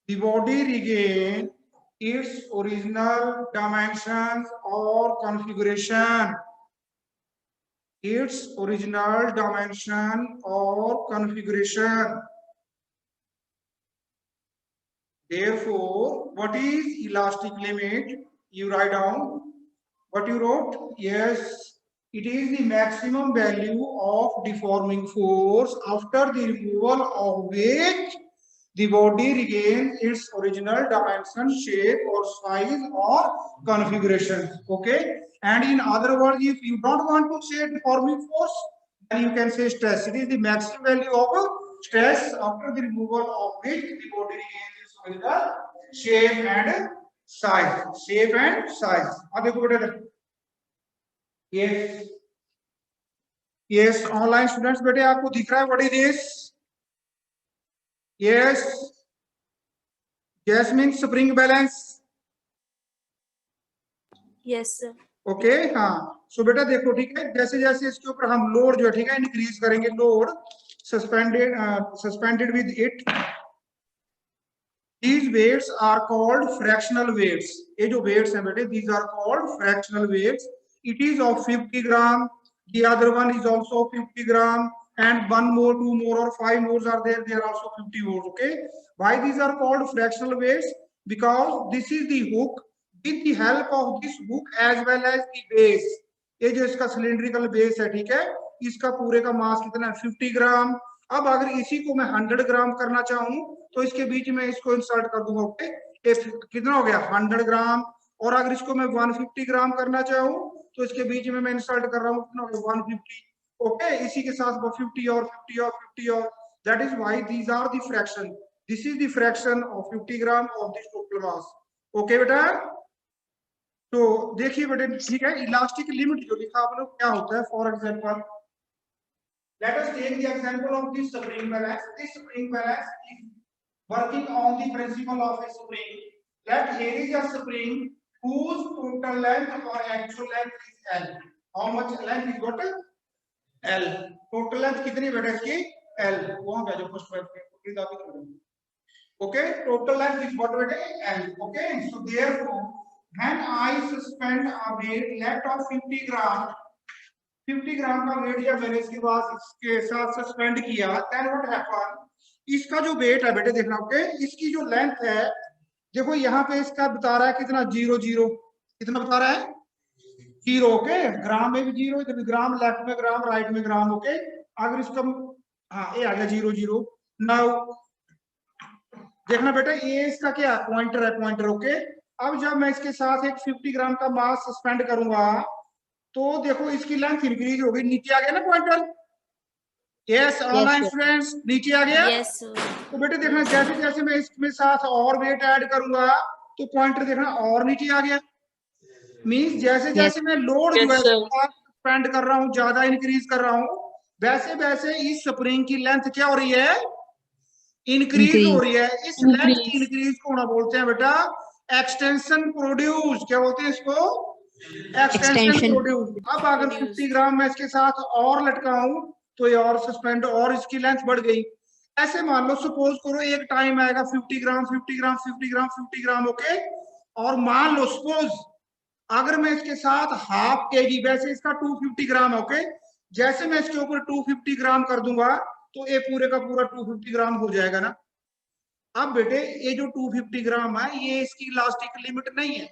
the body regain its original dimensions or configuration. Its original dimension or configuration. Therefore, what is elastic limit? You write down what you wrote. Yes, it is the maximum value of deforming force after the removal of which the body regains its original dimension, shape or size or configuration. Okay. And in other words, if you don't want to say deforming force, then you can say stress. It is the maximum value of stress after the removal of which the body regains its original shape and size. Shape and size. अब देखो बेटा, yes, yes, online students बेटे आपको दिख रहा है what is this? Yes, Jasmine spring balance. Yes sir. Okay, हाँ. So बेटा देखो, ठीक है, जैसे जैसे इसके ऊपर हम लोड जो है, ठीक है, इंक्रीज करेंगे, load suspended with it, these weights are called fractional weights. ये जो weights हैं बेटे, these are called fractional weights. It is of 50 gram. The other one is also 50 gram, and one more, two more, or five more are there. They are also 50 more. Okay. Why these are called fractional weights? Because this is the hook. With the help of this hook as well as the base, ये जो इसका cylindrical base है, ठीक है, इसका पूरे का मास कितना है? 50 ग्राम. अब अगर इसी को मैं 100 ग्राम करना चाहूं तो इसके बीच में इसको इंसर्ट कर दूंगा. ओके, कितना हो गया? 100 ग्राम. और अगर इसको मैं 150 ग्राम करना चाहूं तो इसके बीच में मैं इंसर्ट कर रहा हूं, कितना हो गया? 150. ओके, इसी के साथ 50 और 50 और 50 और, that is why these are the fraction. This is the fraction of 50 gram of this total mass. Okay बेटा, तो देखिए बेटे, ठीक है, इलास्टिक लिमिट जो लिखा आप लोग क्या होता है? For example, let us take the example of this spring balance. This spring balance is working on the principle of a spring. Let here is a spring whose total length or actual length is L. How much length is what? L. Total length कितनी बेटा इसकी? L. वहां पे जो first पे okay, total length is what बेटे? L. Okay, so therefore when I suspend a weight left of 50 gram, 50 ग्राम का wait जब मैंने इसके बाद इसके साथ सस्पेंड किया, देन व्हाट हैपन, इसका जो वेट है बेटे देखना. ओके, इसकी जो लेंथ है, देखो यहाँ पे इसका बता रहा है कितना? 0 0. कितना बता रहा है? 0. ओके, ग्राम में भी 0, इधर भी ग्राम, लेफ्ट में ग्राम, राइट में ग्राम. ओके, अगर इसका, हाँ, ये आ गया 0 0. नाउ देखना बेटा, ये इसका क्या पॉइंटर है? पॉइंटर. ओके, अब जब मैं इसके साथ एक 50 ग्राम का मास सस्पेंड करूंगा तो देखो इसकी लेंथ इंक्रीज होगी. नीचे आ गया ना पॉइंटर? यस, ऑनलाइन स्टूडेंट्स, नीचे आ गया? Yes sir. तो बेटे देखना, जैसे जैसे मैं इसमें साथ और वेट ऐड करूंगा तो पॉइंटर देखना और नीचे आ गया. मींस जैसे जैसे मैं लोड जो है स्पेंड कर रहा हूं, ज्यादा इंक्रीज कर रहा हूं, वैसे वैसे इस स्प्रिंग की लेंथ क्या हो रही है? इंक्रीज हो रही है. इस लेंथ की इंक्रीज को ना बोलते हैं बेटा एक्सटेंशन प्रोड्यूस. क्या बोलते हैं इसको? Extension produce. अब अगर 50 ग्राम मैं इसके साथ और लटकाऊं तो ये और सस्पेंड और इसकी लेंथ बढ़ गई. ऐसे मान लो, सपोज करो एक टाइम आएगा 50 ग्राम 50 ग्राम 50 ग्राम 50 ग्राम. ओके, और मान लो सपोज अगर मैं इसके साथ हाफ केजी, वैसे इसका 250 ग्राम है. ओके, जैसे मैं इसके ऊपर 250 ग्राम कर दूंगा तो ये पूरे का पूरा 250 ग्राम हो जाएगा ना. अब बेटे ये जो 250 ग्राम है, ये इसकी इलास्टिक लिमिट नहीं है.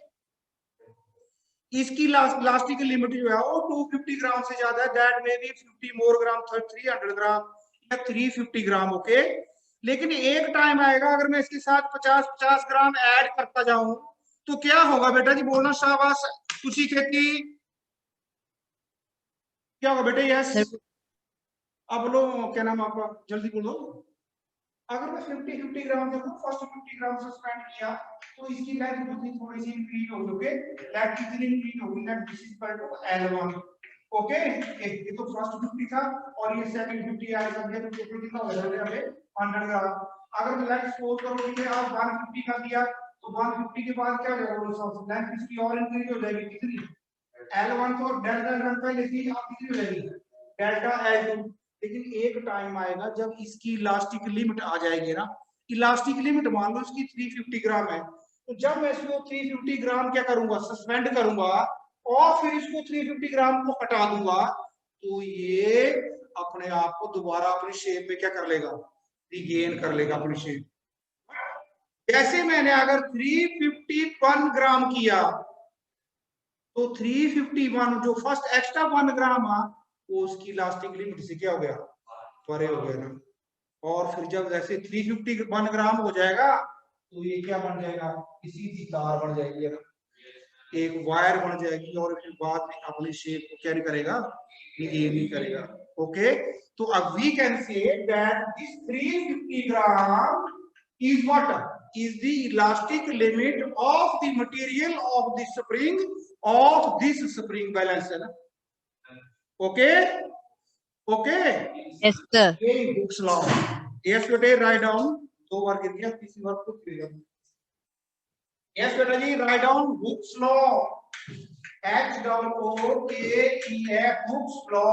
इसकी इलास्टिक लिमिट जो है वो 250 ग्राम से ज्यादा है. दैट मे बी 50 मोर ग्राम, 300 ग्राम या 350 ग्राम. ओके, लेकिन एक टाइम आएगा अगर मैं इसके साथ 50 ग्राम ऐड करता जाऊं तो क्या होगा बेटा जी? बोलना शाबाश, खुशी खेती. क्या होगा बेटे? यस, अब बोलो, क्या नाम आपका? जल्दी बोलो. अगर मैं 50 ग्राम देखो, फर्स्ट 50 ग्राम सस्पेंड किया तो इसकी लेंथ कितनी? थोड़ी सी इंक्रीज होगी. ओके, लेट कितनी इंक्रीज होगी? Let this is equal to L1. Okay, ये तो फर्स्ट 50 था और ये सेकंड 50 ऐड कर दिया तो टोटल कितना हो जाएगा अबे? 100 ग्राम. अगर मैं लेट सपोज करो कि आप 150 कर दिया तो 150 के बाद क्या हो जाएगा? लेंथ इसकी और इंक्रीज हो जाएगी. कितनी? L1 तो डेल्टा पहले थी, अब कितनी हो जाएगी? Delta L2. लेकिन एक टाइम आएगा जब इसकी इलास्टिक लिमिट आ जाएगी ना, इलास्टिक लिमिट मान लो इसकी 350 ग्राम है, तो जब मैं इसको 350 ग्राम क्या करूंगा, सस्पेंड करूंगा और फिर इसको 350 ग्राम को हटा दूंगा, तो ये अपने आप को दोबारा अपनी शेप में क्या कर लेगा, रिगेन कर लेगा अपनी शेप। जैसे मैंने अगर 351 ग्राम किया, तो 351 जो फर्स्ट एक्स्ट्रा 1 ग्राम आ, वो उसकी इलास्टिक लिमिट से क्या हो गया, परे हो गया ना। और फिर जब जैसे 351 ग्राम हो जाएगा, तो ये क्या बन जाएगा, सीधी तार बन जाएगी है ना, एक वायर बन जाएगी, और फिर बाद में अपनी शेप को क्या नहीं करेगा, ये नहीं करेगा। ओके, तो अब we can say that this 350 gram is what, is the elastic limit of the material of the spring of this spring balance है ना। Okay okay, Yes, sir. ये हुक्स लॉ। यस बेटे, राइट डाउन, 2 बार गिर गया, तीसरी बार खुद गिर गया। यस बेटा जी, right down Hooke's law, HOOKEF, Hooke's law,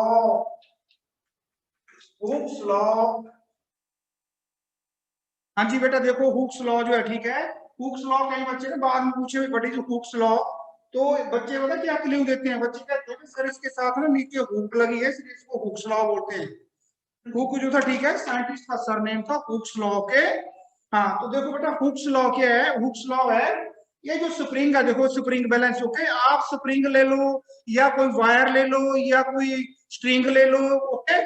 Hooke's law. हाँ जी बेटा, देखो हुक्स लॉ जो है, ठीक है, हुक्स लॉ कई बच्चे ने बाद में पूछे बड़ी जो हुक्स लॉ, तो बच्चे पता क्या क्ल्यू देते हैं, बच्चे कहते हैं सर इसके साथ ना नीचे हुक लगी है, इसलिए इसको हुक्स लॉ बोलते हैं। हुक जो था, ठीक है, साइंटिस्ट का सरनेम था हुक्स लॉ के। हाँ, तो देखो बेटा हुक्स लॉ क्या है, हुक्स लॉ है ये जो स्प्रिंग है, देखो स्प्रिंग बैलेंस। ओके, आप स्प्रिंग ले लो या कोई वायर ले लो या कोई स्ट्रिंग ले लो, ओके,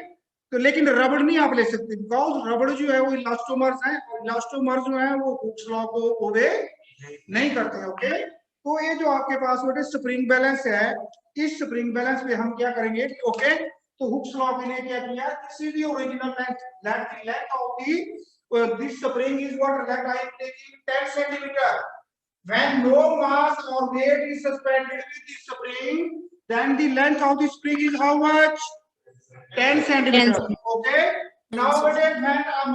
तो लेकिन रबड़ नहीं आप ले सकते, बिकॉज रबड़ जो है वो इलास्टोमर्स है, और इलास्टोमर्स जो है वो हुक्स लॉ को ओबे नहीं करते हैं। ओके, तो ये जो आपके पास बेटे स्प्रिंग बैलेंस है, इस स्प्रिंग बैलेंस पे हम क्या करेंगे, ओके, तो हुक्स लॉ ने क्या किया, this is the original length of the this spring is what, let I taking 10 centimetre, when no mass or weight is suspended with the spring, then the length of the spring is how much, 10 centimeter. Okay, now when a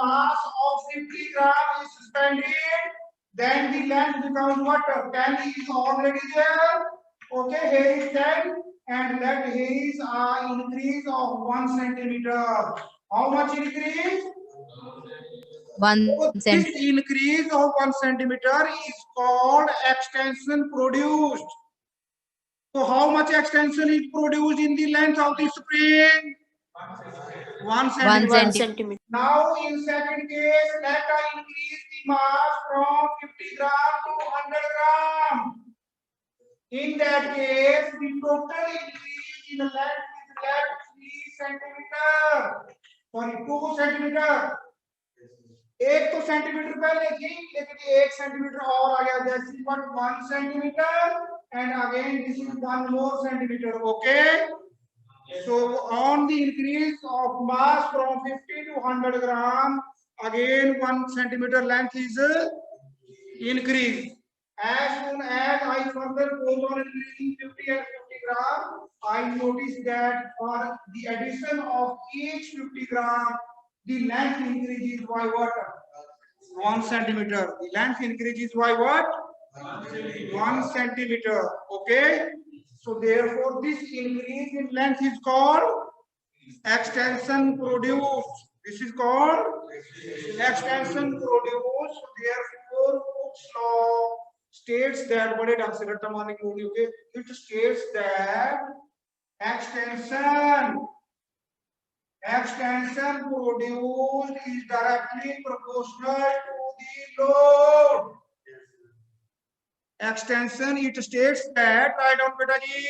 mass of 50 gram is suspended, then the length becomes what, 10 is already there. Okay, here is 10 and that here is increase of 1 centimeter. How much increase? 1 This centimeter. increase of 1 centimeter is called extension produced. So how much extension is produced in the length of the spring? 1 centimeter. Now in second case, let us increase the mass from 50 gram to 100 gram. In that case, the total increase in the length is left 3 centimeter. Sorry, 2 centimeter. एक तो centimetre पहले थी, लेकिन ये 1 centimetre और आ गया, that is 1 centimetre and again this is 1 more centimetre. Okay, so on the increase of mass from 50 to 100 gram, again 1 centimeter length is increased. As soon as I further goes on increasing 50 and 50 gram, I notice that for the addition of each 50 gram, the length increases by what? 1 centimeter. The length increases by what? 1 centimeter. Okay. So therefore, this increase in length is called extension produced. This is called extension produced. Therefore, Hooke's law states that it states that extension produced is directly proportional to the load. Extension, it states that, write down beta ji,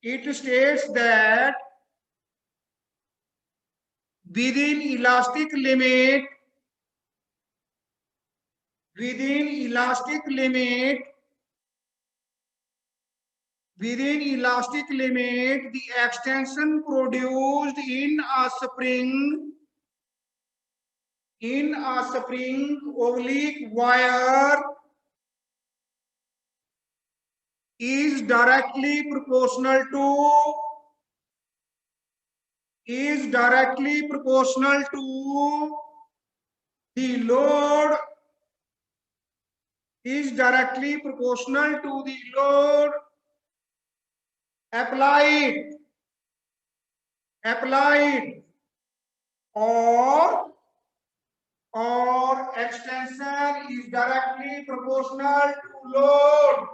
it states that within elastic limit, the extension produced in a spring oblique wire is directly proportional to the load applied or or extension is directly proportional to load.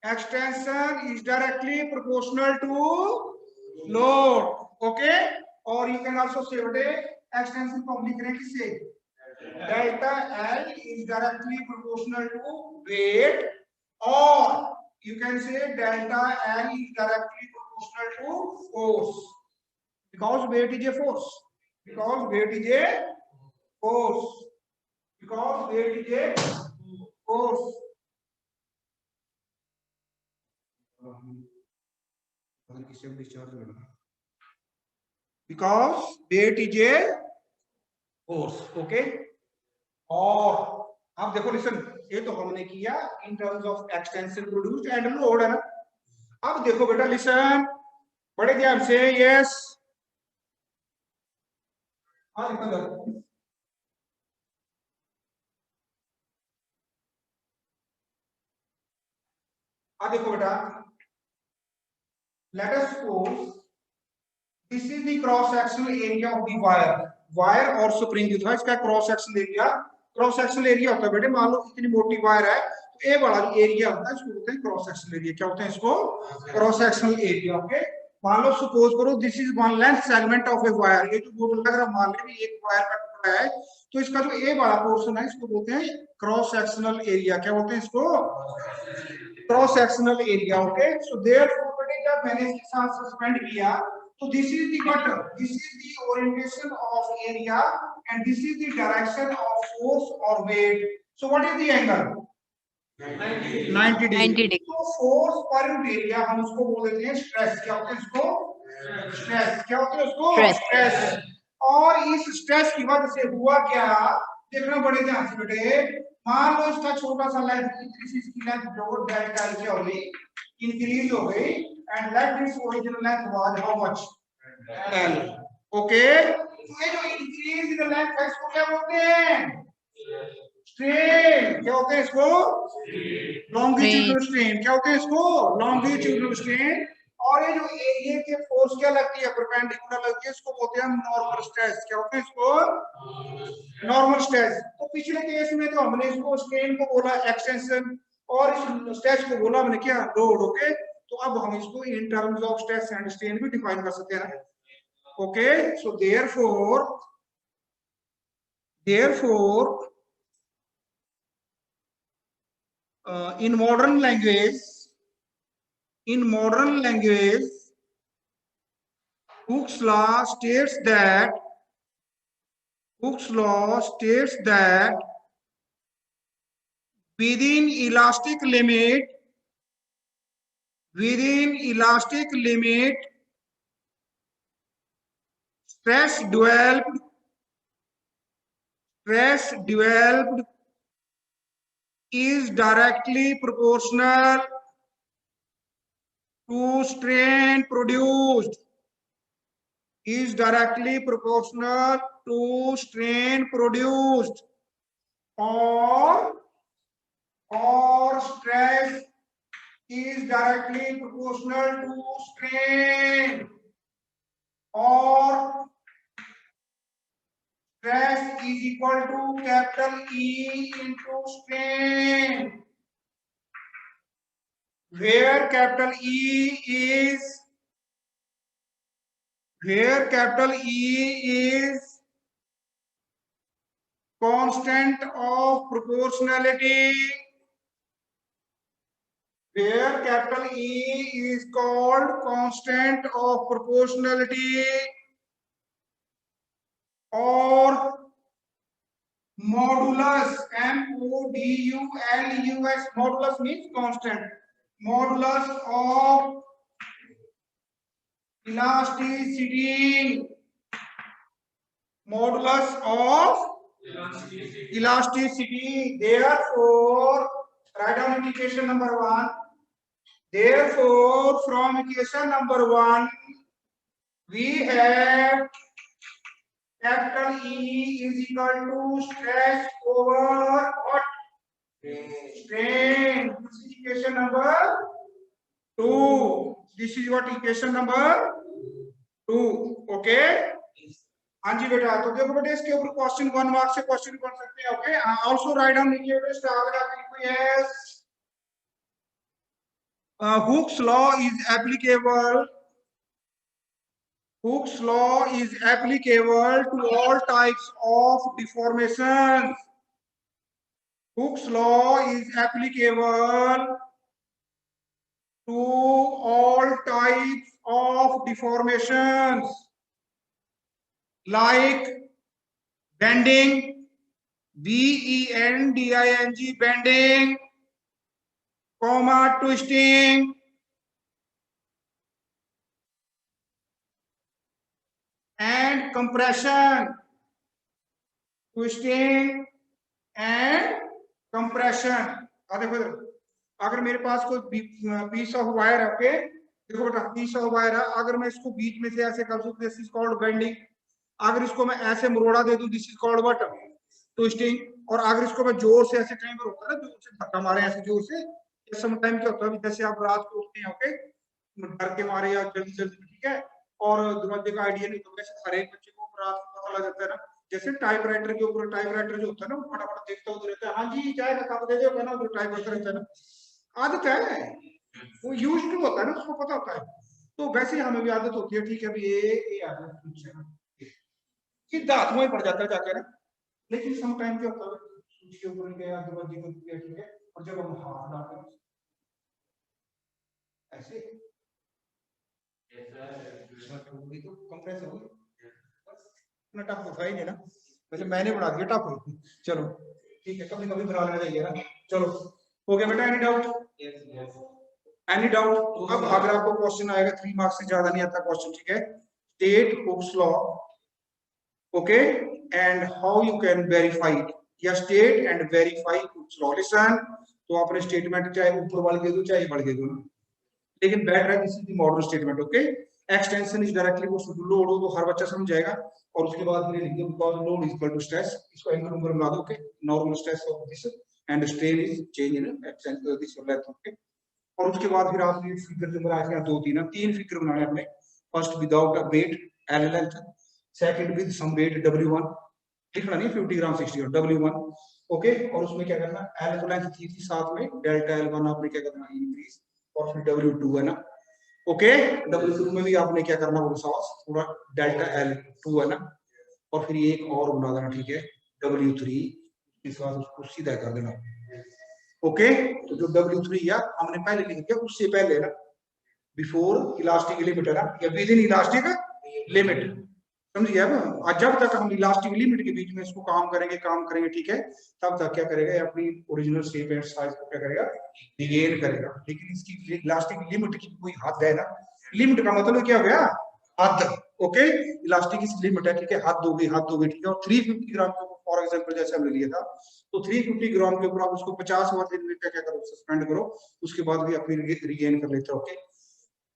Extension is directly proportional to load. Okay, or you can also say what extension को हम लिख रहे हैं किससे? Delta L is directly proportional to weight, or you can say delta L is directly proportional to force, because weight is a force. Because weight is a force. Because weight is a force. Because weight is a force. Okay. और आप देखो listen, ये तो हमने किया in terms of extension produced and load, है ना। अब देखो बेटा लिसन बड़े ध्यान से, यस हाँ देखो देखो बेटा, let us suppose this is the cross sectional area of the wire. Wire और स्प्रिंग जो था इसका cross sectional area, cross sectional area होता है बेटे, मान लो इतनी मोटी वायर है तो ए वाला जो एरिया होता है इसको बोलते हैं क्रॉस सेक्शनल एरिया। क्या होता है इसको? Cross sectional area. ओके, मान लो सपोज करो this is one length segment of a wire. ये जो बोर्ड लग रहा मान ले एक वायर का टुकड़ा है तो इसका जो ए वाला पोर्शन है इसको बोलते हैं क्रॉस सेक्शनल एरिया। क्या बोलते हैं इसको? Cross sectional area. Okay, so therefore बेटे जब मैंने इसके साथ सस्पेंड किया तो this is the cutter, this is the orientation of area and this is the direction of force or weight. So what is the angle? 90 degree. तो force per unit area हम उसको बोल देते हैं स्ट्रेस। क्या होता है इसको? स्ट्रेस। क्या होता है उसको? स्ट्रेस। और इस स्ट्रेस की वजह से हुआ क्या, देखना बड़े ध्यान से बेटे। मान लो इसका छोटा सा लेंथ, इतनी सी इसकी लेंथ जो डेल्टा एल क्या हो गई, इंक्रीज हो गई, and let this original length was how much? L. Okay, तो ये जो increase in the length है इसको क्या बोलते हैं? स्ट्रेन। क्या होते हैं इसको? Longitudinal strain. क्या होते हैं इसको? Longitudinal strain. और ये जो एरिया के फोर्स क्या लगती है, परपेंडिकुलर लगती है, इसको बोलते हैं नॉर्मल स्ट्रेस। क्या होते हैं इसको? Normal stress. तो पिछले केस में तो हमने इसको स्ट्रेन को बोला एक्सटेंशन और इस स्ट्रेस को बोला हमने क्या, लोड। ओके, तो अब हम इसको in terms of stress and strain भी डिफाइन कर सकते हैं। Okay, so therefore in modern language, Hooke's law states that within elastic limit stress developed is directly proportional to strain produced. Or stress is directly proportional to strain, or stress is equal to capital E into strain, where capital E is constant of proportionality. Where capital E is called constant of proportionality, or modulus, M-O-D-U-L-U-S, modulus means constant, modulus of elasticity, Therefore, write down equation number 1. Therefore, from equation number 1, we have capital E is equal to stress over what? Strain. This is equation number 2. This is what equation number 2. Okay. हाँ जी बेटा, तो देखो बेटा इसके ऊपर question 1 marks से question बन सकते हैं। ओके, आल्सो राइट डाउन नीचे बेटा star yes Hooke's law is applicable. Hooke's law is applicable to all types of deformations. Hooke's law is applicable to all types of deformations like bending, bending, bending, comma, twisting, and compression. Twisting and compression. देखो अगर मेरे पास कोई piece of wire है, okay देखो बेटा piece of wire है, अगर मैं इसको बीच में से ऐसे कर दूं दिस इज कॉल्ड बेंडिंग, अगर इसको मैं ऐसे मरोड़ा दे दूं this is called what twisting, और अगर इसको मैं जोर से ऐसे कहीं पर होता है ना, जोर से धक्का मारे ऐसे जोर से, सम टाइम क्या होता है जैसे आप रात को उठते हैं ओके डर के मारे या जल्दी जल्दी, ठीक है, और दरवाजे का आइडिया नहीं, तो वैसे हर एक बच्चे को रात को पता लग जाता है ना, जैसे टाइपराइटर के ऊपर टाइपराइटर जो होता है ना वो फटाफट देखता हुआ रहता है, हाँ जी चाय का कप दे दो ना, जो टाइप करता रहता है ना, आदत है, वो यूज टू होता है ना, उसको पता होता है, तो वैसे ही हमें भी आदत होती है, ठीक है अभी ये आदत सीधा हाथ में पड़ जाता है जाके ना, लेकिन सम टाइम क्या होता है सूची के ऊपर गया दरवाजे को गया, ठीक है, और जब हम हाथ डालते हैं ऐसे तो कंप्रेस हो गई ना, टफ होता ही नहीं ना, वैसे मैंने बना दिया टफ, चलो ठीक है, कभी कभी बना लेना चाहिए ना, चलो हो गया बेटा, एनी डाउट? Any doubt? अब अगर आपको क्वेश्चन आएगा 3 मार्क्स से ज्यादा नहीं आता क्वेश्चन, ठीक है, state Hooke's law, okay, and how you can verify it, या state and verify Hooke's law, listen, तो आपने स्टेटमेंट चाहे ऊपर वाले दे दो चाहे बढ़ दे दो, लेकिन बेटर है this is the modern statement, okay, extension is directly load हो तो हर बच्चा समझ जाएगा, और उसके बाद मैंने लिख दिया because load is equal to stress, इसको एंगल नंबर बना दो, okay, normal stress of this and strain is change in this length, okay, और उसके बाद फिर आपने फिगर जो बनाया है 2 3 फिगर बनाने अपने, first without a weight L length, second with some weight W1, लिखना नहीं 50 ग्राम 60 ग्राम W1, ओके, और उसमें क्या करना, एल तो लेंथ थी साथ में डेल्टा L1 आपने क्या करना इंक्रीज, और फिर W2 है ना, ओके, W2 में भी आपने क्या करना वो थोड़ा डेल्टा L2 है ना, और फिर एक और बना देना, ठीक है, W3, इसके बाद उसको सीधा कर देना, ओके, तो जो W3 या हमने पहले लिख दिया उससे पहले ना, बिफोर इलास्टिक लिमिट है ना, या विद इन इलास्टिक लिमिट, समझिए, अब जब तक हम इलास्टिक लिमिट के बीच में इसको काम करेंगे, ठीक है, तब तक क्या करेगा अपनी ओरिजिनल शेप एंड साइज को क्या करेगा रिगेन करेगा, लेकिन इसकी इलास्टिक लिमिट की कोई हद है ना, लिमिट का मतलब क्या हो गया हद, ओके, इलास्टिक की लिमिट है, ठीक है, हद हो गई, ठीक है, और 350 ग्राम के फॉर एग्जांपल जैसे हमने लिया था, तो 350 ग्राम के ऊपर आप उसको 50 बार दिन में क्या करो सस्पेंड करो, उसके बाद भी अपनी रिगेन कर लेते हो, ओके,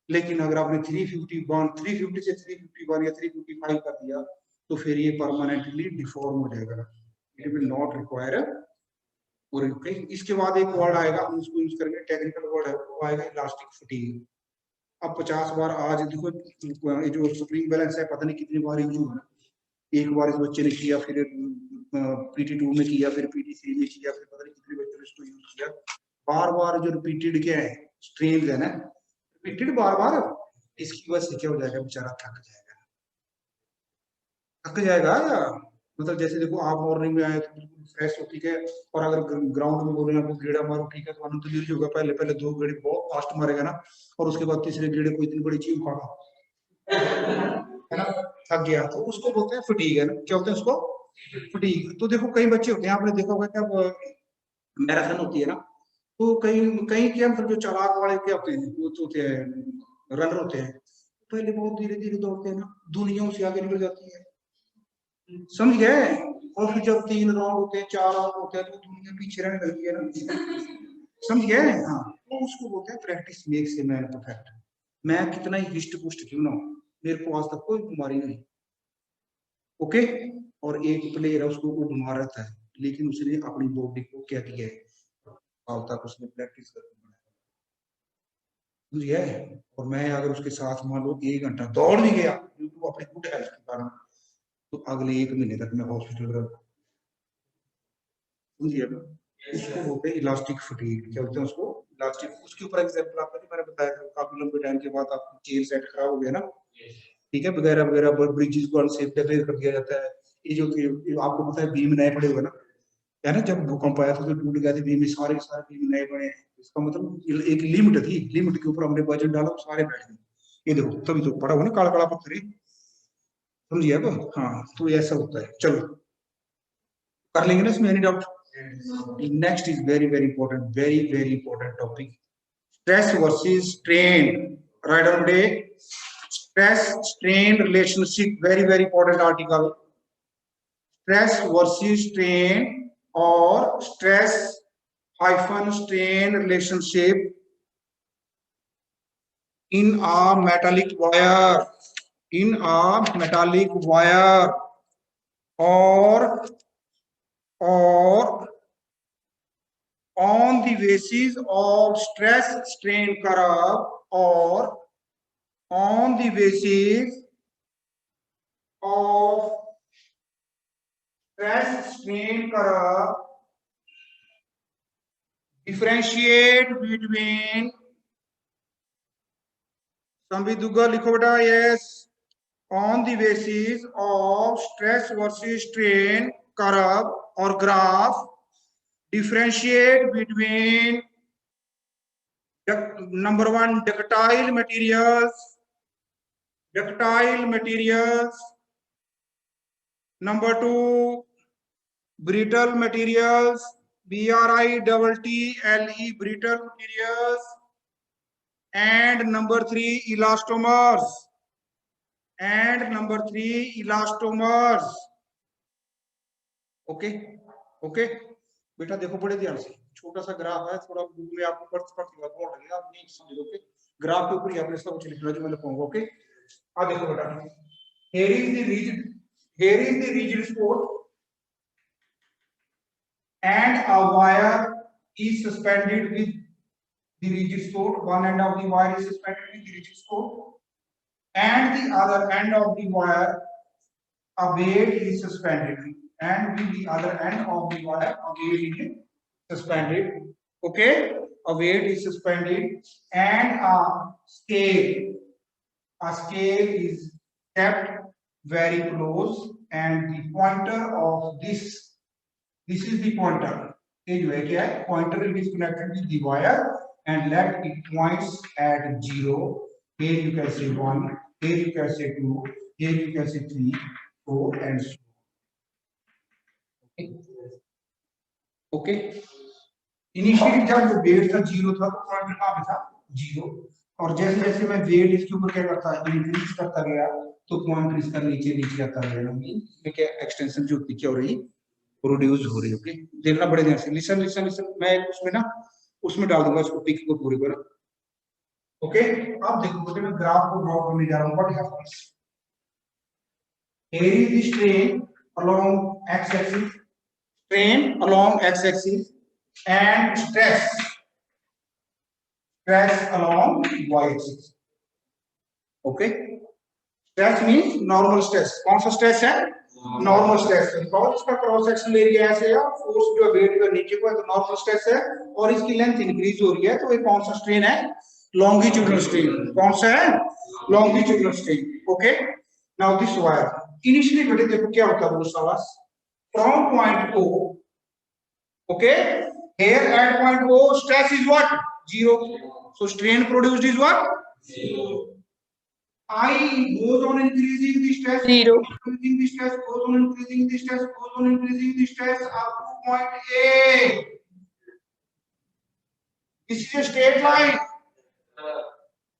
लेकिन अगर आपने 350 से 351 या 355 कर दिया तो फिर ये परमानेंटली डिफॉर्म हो जाएगा, इट विल नॉट रिक्वायर, और इसके बाद एक वर्ड आएगा हम उसको यूज करेंगे, टेक्निकल वर्ड है वो आएगा इलास्टिक फटीग, अब 50 बार आज देखो ये जो स्प्रिंग बैलेंस है पता नहीं कितनी बार यूज हुआ, एक बार इस बच्चे ने किया, फिर PT2 में किया, फिर PT3 में किया, फिर पता नहीं कितने बच्चों ने इसको यूज किया, बार बार जो रिपीटेड क्या है स्ट्रेन है ना, रिपीटेड बार बार, इसकी वजह से क्या हो जाएगा बेचारा थक जाएगा, मतलब जैसे देखो आप मॉर्निंग में आए तो बिल्कुल फ्रेश हो, ठीक है, और अगर ग्राउंड में बोले आपको गेड़ा मारो, ठीक है, तो आनंद तो होगा, पहले पहले 2 गेड़े बहुत फास्ट मारेगा ना, और उसके बाद तीसरे गेड़े को इतनी बड़ी चीज उखाड़ा है ना, थक गया, तो उसको बोलते हैं फटीग, है ना, क्या बोलते हैं उसको फटीग, तो देखो कई बच्चे होते हैं आपने देखा होगा क्या मैराथन होती है ना, तो कई कई क्या मतलब जो चालाक वाले क्या होते हैं वो तो होते हैं रनर होते हैं, पहले बहुत धीरे धीरे दौड़ते हैं ना, दुनिया से आगे निकल जाती है, समझ गए, और फिर जब 3 राउंड होते हैं 4 राउंड होते हैं तो दुनिया पीछे रहने लगती है ना, समझ गए, हाँ, तो उसको बोलते हैं practice makes a man perfect, मैं कितना ही हिस्ट पुष्ट क्यों ना हो, मेरे को आज तक कोई बीमारी नहीं, ओके, और एक प्लेयर है उसको वो बीमार रहता है, लेकिन उसने अपनी बॉडी को क्या किया है आज तक उसने प्रैक्टिस करके है, और मैं अगर उसके साथ मान लो 1 घंटा दौड़ भी गया ड्यू टू अपने गुड हेल्थ के कारण, तो अगले 1 महीने तक मैं हॉस्पिटल में रहूंगा, समझिए ना। उसको बोलते हैं इलास्टिक फटीग, क्या बोलते हैं उसको, इलास्टिक। उसके ऊपर एग्जांपल आपको नहीं मैंने बताया था, काफी लंबे टाइम के बाद आपकी चेन सेट खराब हो गया ना, ठीक है, वगैरह वगैरह, ब्रिजेस को अनसेफ कैसे कर दिया जाता है। ये जो आपको पता है बीम नए पड़े हुए ना, है ना, जब भूकंप आया था तो टूट गए थे बीम, सारे सारे बीम नए बने हैं। इसका मतलब एक लिमिट थी, लिमिट के ऊपर हमने वजन डाला, सारे बैठ गए। ये देखो तभी तो पड़ा हुआ ना काला काला पत्थर, समझिए अब। हाँ तो ऐसा होता है, चलो कर लेंगे ना इसमें, any doubt. Next is very very important, very very important topic, stress versus strain. Right on day, stress strain relationship, very very important article. Stress versus strain और stress hyphen strain relationship in a metallic wire, in a metallic wire, or on the basis of stress strain curve, or on the basis of stress strain curve, differentiate between, Sambit Dugga लिखो बेटा, yes, on the basis of stress versus strain curve or graph, differentiate between number 1 ductile materials, number 2 brittle materials, BRITTLE, brittle materials, and number 3 elastomers, okay okay बेटा, देखो बड़े ध्यान से, छोटा सा graph है, थोड़ा बुक में आपको पढ़ते वक्त बोल लगेगा, आप नहीं समझोगे, ग्राफ के ऊपर ही आपने सब कुछ लिखना जो मैं लिखूंगा, ओके। आ देखो बेटा, here is the rigid support and a wire is suspended with the rigid support. One end of the wire is suspended with the rigid support, and the other end of the wire a weight is suspended, and with the other end of the wire a weight is suspended, okay, a weight is suspended, and a scale is kept very close, and the pointer of this is the pointer, ये जो है क्या है, pointer is connected with the wire and let it points at 0, here you can say 1, here you can say 2, here you can say 3, 4 and so on, okay। Initially जब वो wait था 0 था, तो पॉइंटर कहां पे था, 0, और जैसे जैसे मैं वेट इसके ऊपर क्या करता है, इंक्रीज करता गया, तो पॉइंटर इसका नीचे नीचे आता गया, इसमें क्या एक्सटेंशन जो होती क्या हो रही, प्रोड्यूस हो रही है, ओके। देखना बड़े ध्यान से, लिसन लिसन लिसन, मैं उसमें ना उसमें डाल दूंगा इसको, पिक को पूरे पर, ओके। अब देखो बेटे, मैं ग्राफ को ड्रॉ करने जा रहा हूं, what happens, here is the strain along x axis, and stress along y axis, okay। Stress means normal stress, कौन सा स्ट्रेस है, नॉर्मल स्ट्रेस है, बिकॉज़ इसका क्रॉस सेक्शनल एरिया ऐसे है, फोर्स जो वेट का नीचे को है, तो नॉर्मल स्ट्रेस है, और इसकी लेंथ इंक्रीज हो रही है, तो ये कौन सा स्ट्रेन है, लॉन्गिट्यूडनल स्ट्रेन, कौन सा है, longitudinal strain, okay. Now this wire, initially बेटे देखो क्या होता है, वो सावास from point O, okay, here at point O stress is what, 0, so strain produced is what, 0. I goes on increasing the stress, 0, increasing the stress, goes on increasing the stress, goes on increasing the stress up to point A. This is a straight line.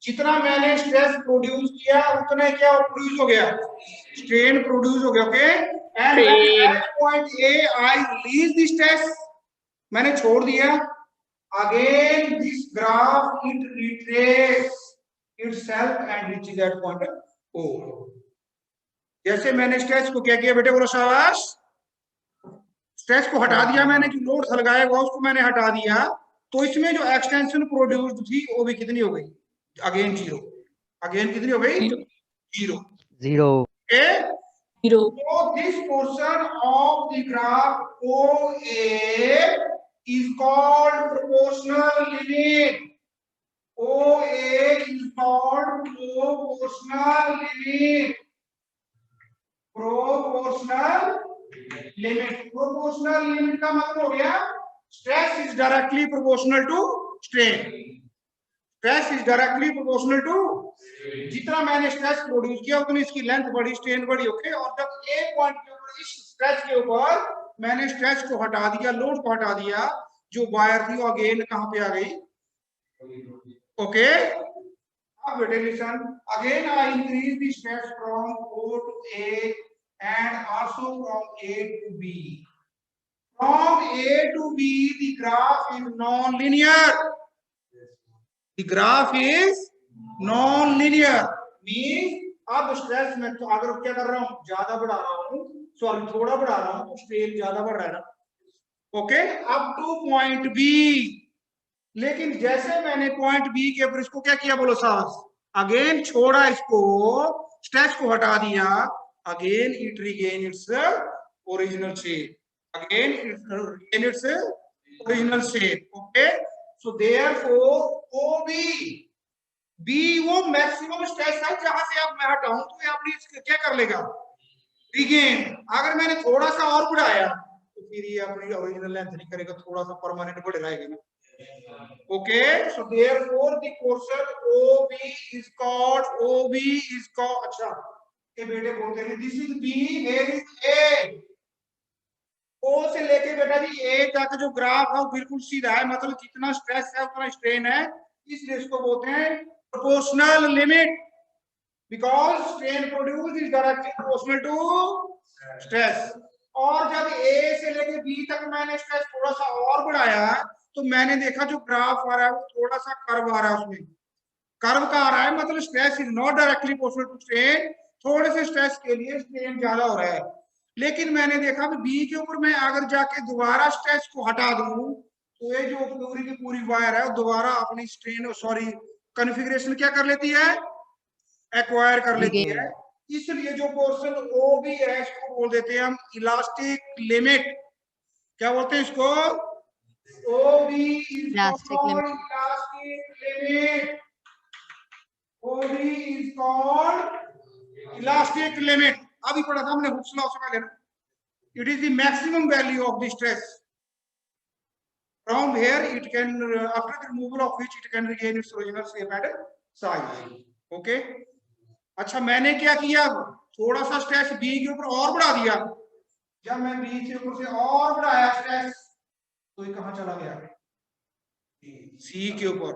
जितना मैंने stress produce किया उतना क्या produce हो गया, strain produce हो गया, okay. And at point A I release the stress, मैंने छोड़ दिया, again this graph it retrace itself and reaches that point O. जैसे मैंने स्ट्रेस को क्या किया बेटे, बोलो शाबाश, स्ट्रेस को हटा दिया मैंने, जो लोड लगाया हुआ उसको मैंने हटा दिया, तो इसमें जो एक्सटेंशन प्रोड्यूस्ड थी वो भी कितनी हो गई, अगेन 0, अगेन कितनी हो गई, 0 0, okay. 0. So this portion of the graph OA is called proportional limit. OA is called proportional limit. Proportional limit. Proportional limit का मतलब हो गया stress is directly proportional to strain. Stress is directly proportional to जितना मैंने stress produce किया उतनी इसकी length बढ़ी, स्ट्रेन बढ़ी. ओके, और जब एक पॉइंट के ऊपर इस स्ट्रेस के ऊपर मैंने स्ट्रेस को हटा दिया, लोड को हटा दिया, जो वायर थी वो अगेन कहां पे आ गई? ओके, अब बेटे listen, again I increase the stress from O to A and also from A to B. From A to B the graph is non-linear. The graph is non-linear. Means अब stress में तो अगर क्या कर रहा हूं, ज्यादा बढ़ा रहा हूं, सॉरी थोड़ा बढ़ा रहा हूं, तो स्ट्रेन ज्यादा बढ़ रहा है ना. Okay, up to point B. लेकिन जैसे मैंने पॉइंट बी के ऊपर इसको क्या किया बोलो साहब, अगेन छोड़ा, इसको स्ट्रेस को हटा दिया, again it regain its original shape. Again it regain its original shape. Okay, so therefore OB, B वो मैक्सिमम स्ट्रेस है जहां से अब मैं हटाऊं तो ये अपनी क्या कर लेगा? रिगेन. अगर मैंने थोड़ा सा और बढ़ाया तो फिर ये अपनी ओरिजिनल लेंथ नहीं करेगा, थोड़ा सा परमानेंट बढ़ रहेगा ना. Okay, so therefore the portion OB is called अच्छा ये बेटे बोलते हैं this is B, here is A. O से लेके बेटा जी A तक जो ग्राफ है वो बिल्कुल सीधा है, मतलब जितना स्ट्रेस है उतना स्ट्रेन है, इसलिए इसको बोलते हैं proportional limit. Because strain produce is directly proportional to stress. और जब A से लेके B तक मैंने स्ट्रेस थोड़ा सा और बढ़ाया तो मैंने देखा जो ग्राफ आ रहा है वो थोड़ा सा कर्व आ रहा है, उसमें कर्व का आ रहा है, मतलब stress is not directly proportional to strain. थोड़े से स्ट्रेस के लिए स्ट्रेन ज्यादा हो रहा है. लेकिन मैंने देखा कि बी के ऊपर मैं अगर जाके दोबारा स्ट्रेस को हटा दूं तो ये जो पूरी की पूरी वायर है वो दोबारा अपनी स्ट्रेन सॉरी कॉन्फ़िगरेशन क्या कर लेती है? एक्वायर कर लेती है. इसलिए जो पोर्शन ओ भी है इसको बोल देते हैं हम इलास्टिक लिमिट. क्या बोलते हैं इसको? OB is called elastic limit. OB is called elastic limit. अभी पढ़ा था हमने हुक्स लॉ से पहले. It is the maximum value of the stress. From here it can after the removal of which it can regain its original shape and size. Okay. अच्छा मैंने क्या किया, थोड़ा सा स्ट्रेस B के ऊपर और बढ़ा दिया. जब मैं B के ऊपर से और बढ़ाया स्ट्रेस तो ये कहां चला गया? सी के ऊपर.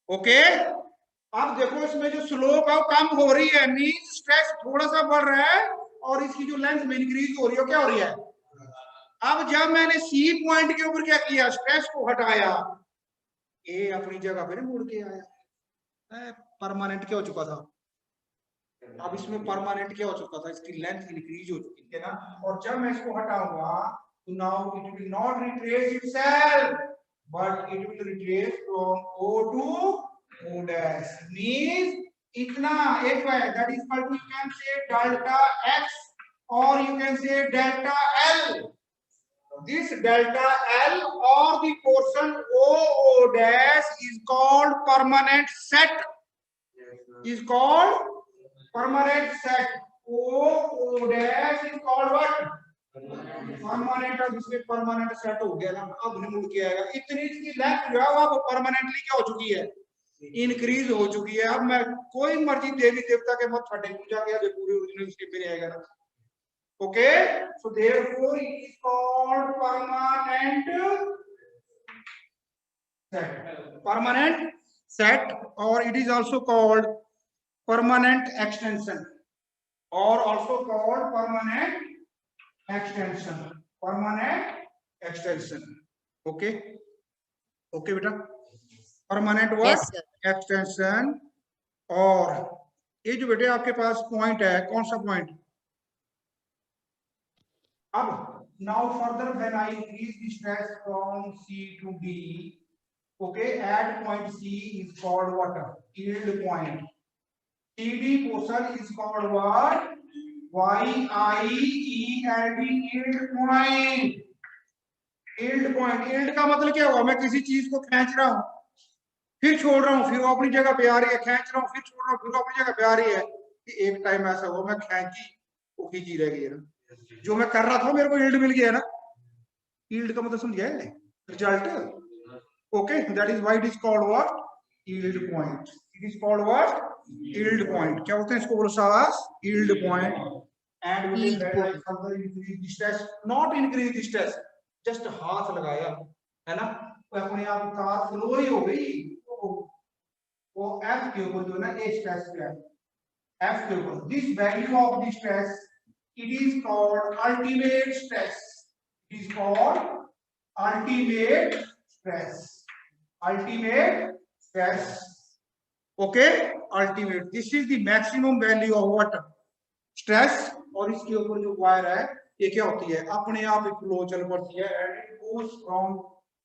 ओके, अब देखो इसमें जो स्लोप है वो कम हो रही है, मीन स्ट्रेस थोड़ा सा बढ़ रहा है और इसकी जो लेंथ में इंक्रीज हो रही है, क्या हो रही है? अब जब मैंने सी पॉइंट के ऊपर क्या किया, स्ट्रेस को हटाया, ए अपनी जगह पे मुड़ के आया, परमानेंट क्या हो चुका था. अब इसमें परमानेंट क्या हो चुका था, इसकी लेंथ इंक्रीज हो चुकी है ना. और जब मैं इसको हटाऊंगा तो now it will not retrace itself but it will retrace from O to O dash. Means itna if that is equal to, you can say delta x or you can say delta L. This delta L or the portion O dash is called permanent set. Is called permanent set. O dash is called what? Permanent. अब इसमें permanent set हो गया ना, अब नहीं मुड़ के आएगा. इतनी इसकी लेंथ जो है वो परमानेंटली क्या हो चुकी है? इंक्रीज हो चुकी है. अब मैं कोई मर्जी देवी देवता के मत फटे पूजा के पूरी ओरिजिनल शेप में आएगा ना. Okay, so therefore it is called permanent set. Permanent set और it is also called permanent extension और also called permanent extension. Permanent extension. Okay. Okay बेटा, permanent what? Yes, sir. extension. और ये जो बेटे आपके पास पॉइंट है, कौन सा पॉइंट? अब now further when I increase the stress from C to B, okay, at point C is called what? Yield point. CD portion is called what? YIELD, yield point। yield point, yield का मतलब क्या हुआ, मैं किसी चीज को खींच रहा हूं फिर छोड़ रहा हूँ, फिर वो अपनी जगह पे आ रही है, खींच रहा हूँ फिर छोड़ रहा हूँ, फिर वो अपनी जगह पे आ रही है। कि एक टाइम ऐसा हुआ मैं खींची वो खींची रह गई है ना, जो मैं कर रहा था मेरे को यील्ड मिल गया ना। यील्ड का मतलब समझ है, result. Okay, that is why it is called what, yield point. It is called what, yield point. क्या बोलते हैं इसको, बोलो शाबाश, yield point. And will Yield that point. Like further increase stress, not increase stress, just हाथ लगाया है ना, तो अपने आप कार फ्लो ही हो गई। वो एफ के ऊपर जो है ना, ए स्ट्रेस पे है, एफ के ऊपर। This value of the stress, it is called ultimate stress. It is called ultimate stress, ultimate stress. Okay, ultimate, this is the maximum value of what, stress. और इसके ऊपर जो वायर है ये क्या होती है, अपने आप एक फ्लो चल पड़ती है, and it goes from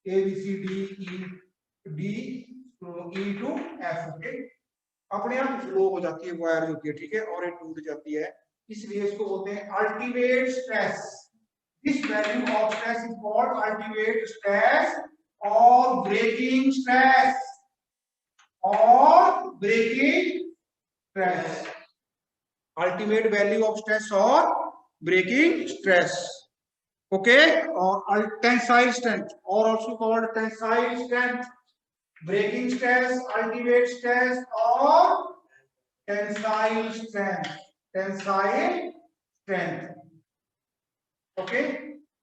A B C D E to F. Okay, अपने आप फ्लो हो जाती है वायर जो होती है, ठीक है, और ये टूट जाती है, इसलिए इसको बोलते हैं ultimate stress. This value of stress is called ultimate stress और ब्रेकिंग स्ट्रेस, और breaking stress. Ultimate value of stress और ब्रेकिंग स्ट्रेस। ओके, और टेंसाइल स्ट्रेंथ, और also called tensile strength, breaking stress, ultimate stress और tensile strength, tensile strength. Okay,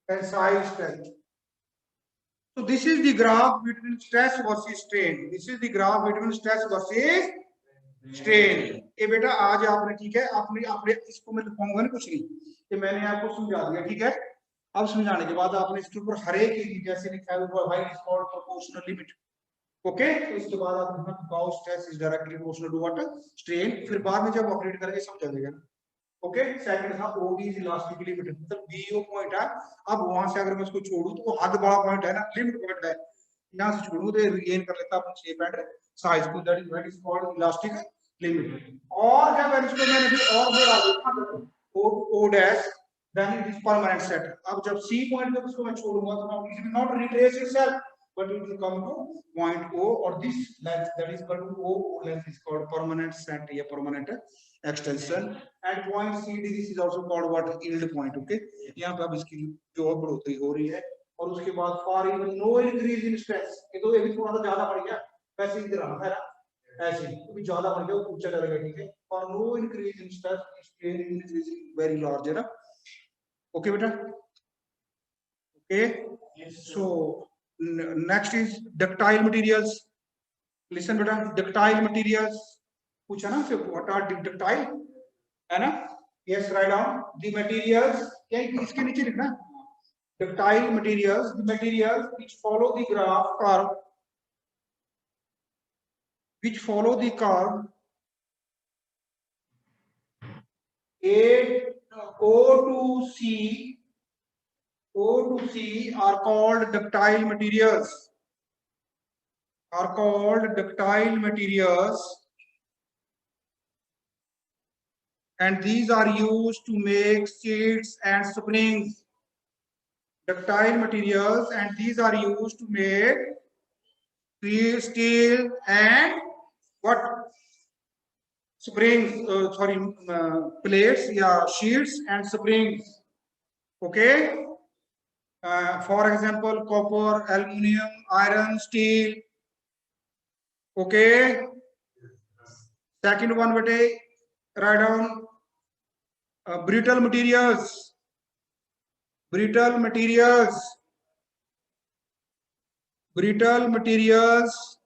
tensile strength. So this is the graph between stress versus strain. This is the graph between stress versus strain. ये बेटा आज आपने, ठीक है, आपने आपने इसको मैं लिखूंगा ना कुछ नहीं, ये मैंने आपको समझा दिया, ठीक है। अब समझाने के बाद आपने इसके ऊपर हर एक चीज जैसे लिखा है why is called proportional limit. Okay, तो इसके बाद आप लिखना how stress is directly proportional to what, strain. फिर बाद में जब ऑपरेट करेंगे समझ आ जाएगा। ओके, सेकंड था ओडी इज इलास्टिक लिमिट, मतलब बीओ पॉइंट है। अब वहां से अगर मैं इसको छोड़ूं तो वो हद बड़ा पॉइंट है ना, लिमिट पॉइंट है, यहां से छोड़ूं तो रिगेन कर लेता अपना शेप एंड साइज को, that is called elastic limit. और जब इसको मैंने फिर और बढ़ा दिया O dash, then it is permanent set. अब जब सी पॉइंट पे उसको मैं छोड़ूंगा तो now it will not retrace itself but it will come to point O, or this length that is called O length is called permanent set या permanent extension, and point CD this is also called what, yield point। okay, यहाँ पे अब इसकी जो बढ़ोतरी हो रही है, और उसके बाद for even no increase in stress, ये तो ये भी थोड़ा सा ज्यादा बढ़ गया, वैसे इधर रहा है ना, ऐसे तो भी ज्यादा बढ़ गया, ऊंचा चला गया, ठीक है। for no increase in stress, strain is increasing very large है ना। okay बेटा, okay, so next is ductile materials। listen beta, ductile materials पूछा ना फिर, what are ductile, है ना। yes, write down the materials, क्या इसके नीचे लिखना, ductile materials, the materials which follow the curve, which follow the curve A O to C are called ductile materials, are called ductile materials, and these are used to make sheets and springs. Ductile materials, and these are used to make steel and what, springs, plates, yeah, sheets and springs. Okay, for example, copper, aluminum, iron, steel. Okay, second one bete, write down brittle materials, brittle materials, brittle materials